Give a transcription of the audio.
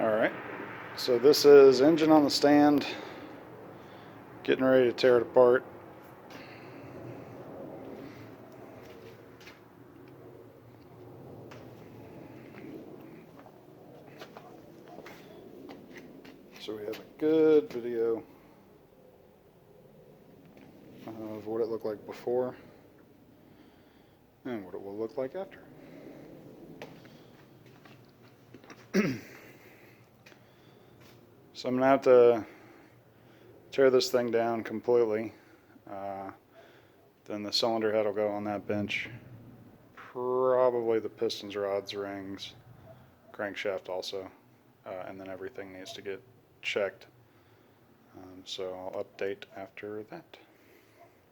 Alright, so this is engine on the stand, getting ready to tear it apart. So we have a good video of what it looked like before and what it will look like after. So I'm going to have to tear this thing down completely. Then the cylinder head will go on that bench. Probably the pistons, rods, rings, crankshaft also. And then everything needs to get checked. So I'll update after that.